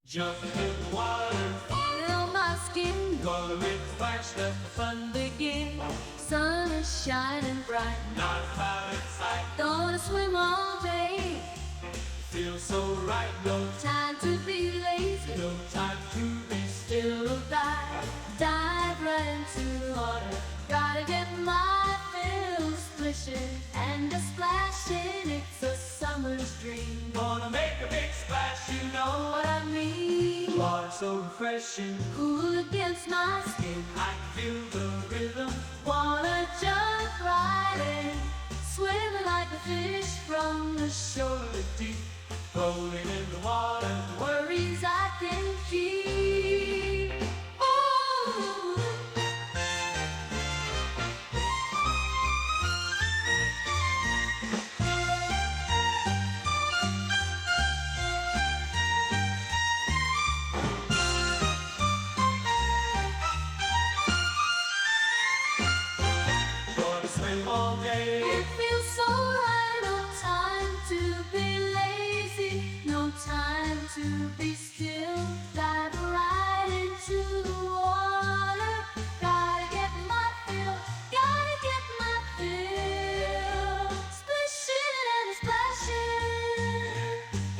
Jump into the water, Feel my skin, gonna make a splash, let the fun begin. Sun is shining bright, not a cloud in sight. gonna swim all day. Feels so right, no Time to be lazy, no time to be still. still dive right into the water. Gotta get my fill, splishing and a splashing. It's a summer's dream. Gonna make a big splash, you know What I mean, water's so refreshing. cool against my skin. I can feel the rhythm. Wanna jump right in, swimming like a fish from the shore. Surely deep, rolling in the water. Worries I can keep. Ooh. Gonna swim all day. It feels so right, no time to be lazy, no time to be still. Dive right into the water. Gotta get my fill, gotta get my fill. Splishing and splashing,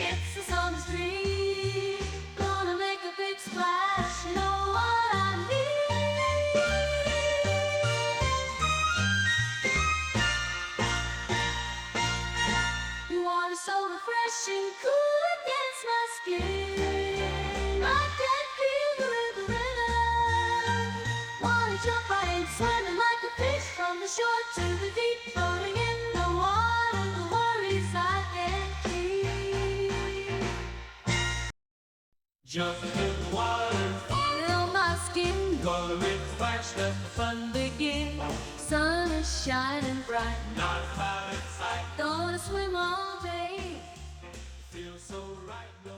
it's a summer's dream. Gonna make a big splash, you know what I mean. You water so refreshing, cool against my skin. I can feel the rhythm. Wanna jump right in, swimming like a fish from the shore to the deep, floating in the water. The worries I can keep. Jump into the water, Feel my skin, gonna make a splash, let the fun begin. Sun is shining bright, not a cloud in sight. gonna swim all day. Feels so right, no